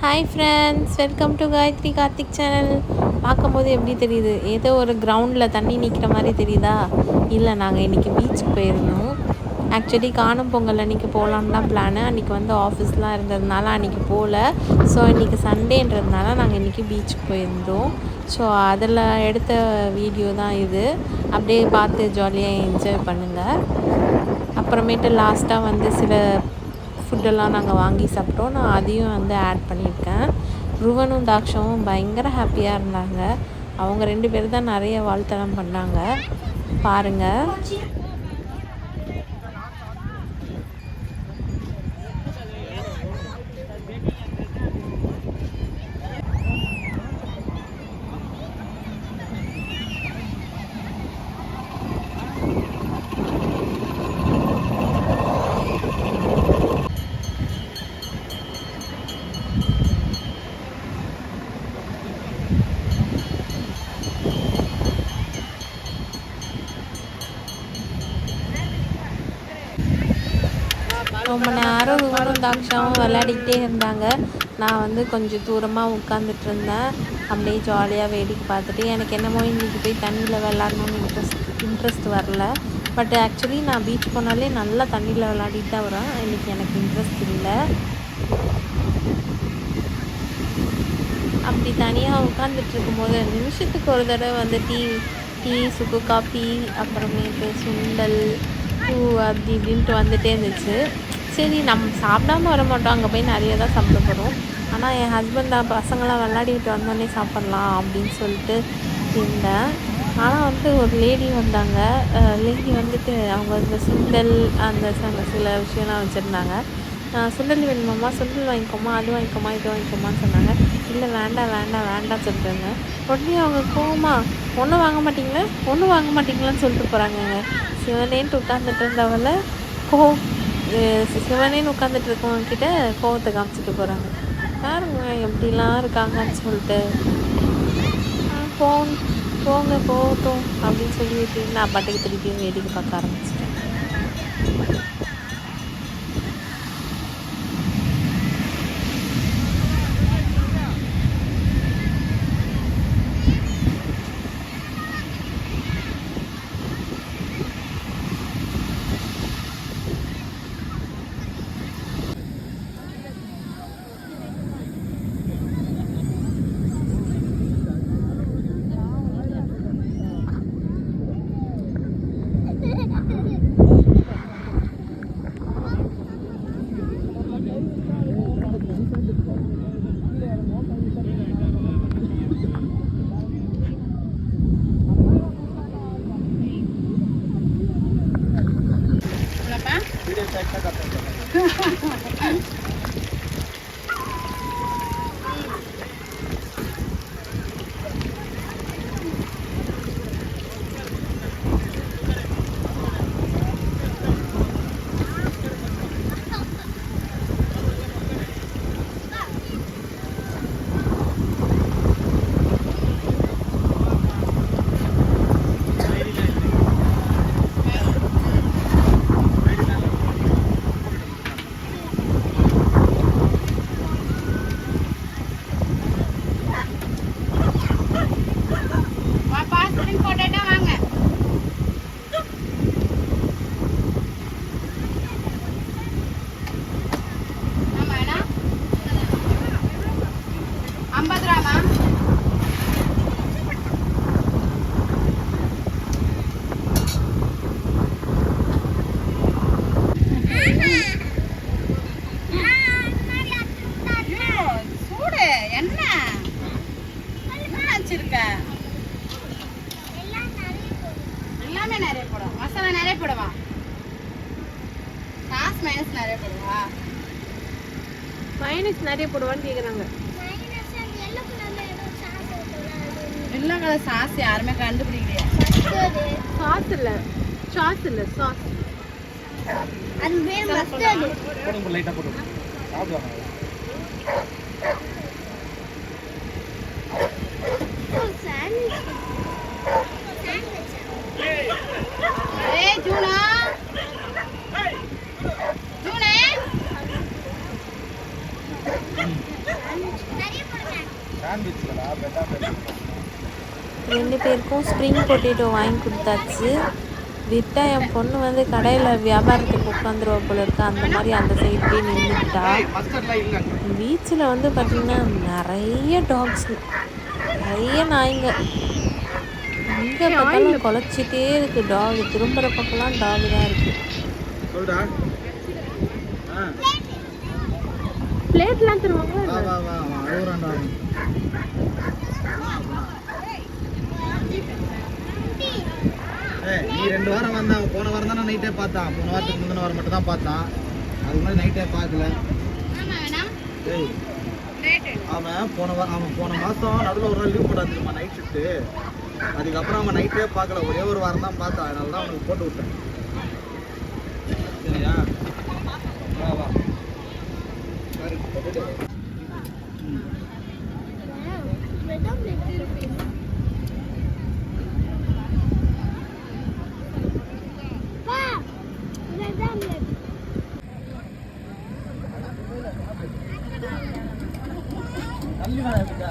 Hi friends, welcome to Gayathri Karthik channel. பார்க்கும்போது எப்படி தெரியுது? ஏதோ ஒரு கிரவுண்டில் தண்ணி நிற்கிற மாதிரி தெரியுதா? இல்லை, நாங்கள் இன்றைக்கி பீச்சுக்கு போயிருந்தோம். ஆக்சுவலி காணும் பொங்கல் அன்றைக்கி போகலான்னு தான் பிளானு. அன்றைக்கி வந்து ஆஃபீஸ்லாம் இருந்ததுனால அன்றைக்கி போகல. ஸோ இன்றைக்கி சண்டேன்றதுனால நாங்கள் இன்றைக்கி பீச்சுக்கு போயிருந்தோம். ஸோ அதில் எடுத்த வீடியோ தான் இது. அப்படியே பார்த்து ஜாலியாக என்ஜாய் பண்ணுங்கள். அப்புறமேட்டு லாஸ்ட்டாக வந்து சில ஃபுட்டெல்லாம் நாங்கள் வாங்கி சாப்பிட்டோம். நான் அதையும் வந்து ஆட் பண்ணியிருக்கேன். ருவனும் தாக்ஷவும் பயங்கர ஹாப்பியாக இருந்தாங்க. அவங்க 2 பேர் தான் நிறைய வாழ்த்தனம் பண்ணாங்க. பாருங்கள். ரொம்ப நேரம் ருவனும் தாக்ஷாவும் விளையாடிக்கிட்டே இருந்தாங்க. நான் வந்து கொஞ்சம் தூரமாக உட்காந்துட்டு இருந்தேன். அப்படியே ஜாலியாக வேடிக்கை பார்த்துட்டு, எனக்கு என்னமோ இன்றைக்கி போய் தண்ணியில் விளாட்ணுன்னு இன்ட்ரெஸ்ட் வரல. பட் ஆக்சுவலி நான் பீச் போனாலே நல்லா தண்ணியில் விளையாடிட்டு தான் வரேன். இன்றைக்கி எனக்கு இன்ட்ரெஸ்ட் இல்லை. அப்படி தனியாக உட்காந்துட்டு இருக்கும்போது நிமிஷத்துக்கு ஒரு தடவை வந்து டீ சுக்கு காஃபி, அப்புறமேட்டு சுண்டல், பூ அப்படி இப்படின்ட்டு வந்துகிட்டே இருந்துச்சு. சரி, நம்ம சாப்பிடாம வர மாட்டோம், அங்கே போய் நிறைய தான் சாப்பிட போகிறோம். ஆனால் என் ஹஸ்பண்ட் தான் பசங்களாம் விளையாடிட்டு வந்தோடனே சாப்பிட்லாம் அப்படின்னு சொல்லிட்டு இருந்தேன். ஆனால் வந்து ஒரு லேடி வந்தாங்க. லேடி வந்துட்டு அவங்க இந்த சுண்டல் அந்த சில விஷயம்லாம் வச்சுருந்தாங்க. சுண்டல் வேணுமாம்மா, சுண்டல் வாங்கிக்கோமா, அது வாங்கிக்கோமா, இது வாங்கிக்கோமான்னு சொன்னாங்க. இல்லை, வேண்டாம் சொல்லிட்டுருங்க. உடனே அவங்க கோவமா, ஒன்றும் வாங்க மாட்டிங்களான்னு சொல்லிட்டு போகிறாங்கங்க. சிவனேன்ட்டு உட்காந்துட்டு இருந்தவளை சிவனேன்னு உட்காந்துட்டு இருக்கவங்கக்கிட்ட கோவத்தை காமிச்சிட்டு போகிறாங்க. பாருங்க எப்படிலாம் இருக்காங்கன்னு சொல்லிட்டு. போங்க போகட்டும் அப்படின்னு சொல்லிட்டு நான் பாட்டுக்கு திருப்பியும் வேடிக்கை பார்க்க ஆரம்பிச்சிட்டேன். மைனஸ் நிறைய போடுவான்னு கேக்குறாங்க. எல்லா கலர் சாஸ் யாருமே கண்டுபிடிக்கலையா? சாஸ் சாஸ் இல்ல சாஸ் அது பேர் மஸ்டர்ட். போடுங்க லைட்டா போடுங்க. சாப்பிடுவாங்க. சாண்ட்விச். ஏய் ஜூனா ஜூனே சாண்ட்விச்லடா பெட்டா பெட்டா. 2 பேருக்கும் ஸ்ப்ரிங் பொட்டேட்டோ வாங்கி கொடுத்தாச்சு. விட்டா என் பொண்ணு வந்து கடையில் வியாபாரத்துக்கு உட்காந்துருவா போல இருக்கு. அந்த மாதிரி அந்த சைடு போய் நின்றுக்கிட்டா. மஸ்டர்ட்லாம் இல்ல. பீச்சில் வந்து பார்த்திங்கன்னா நிறைய டாக்ஸ், நிறைய நாய்ங்க. எங்கே பார்த்தாலும் குலைச்சிட்டே இருக்குது டாக். திரும்புகிற பக்கம்லாம் டாக் தான் இருக்குது. சொல்டா. பிளேட்லாம் தருவாங்க. வா வா வா அழுகுறான்டா. நீ 2 வாரம் வந்தா, போன வாரம் தான் நைட்டே பார்த்தான். போன வாரத்துக்கு முந்தின வாரம் மட்டும் தான் பார்த்தான். அதுக்கு முன்னாடி நைட்டே பார்க்கல. அவன் போன மாதம் நடுவில் ஒரு நாள் லீவ் போட்டாந்துருமா நைட் ஷிஃப்ட்டு. அதுக்கப்புறம் அவன் நைட்டே பார்க்கல. ஒரே ஒரு வாரம் தான் பார்த்தான். அதனால தான் அவனுக்கு போட்டு விட்டேன். சரியா? வா வா சரி போட்டுட்டு. தள்ளி வா இருக்கா.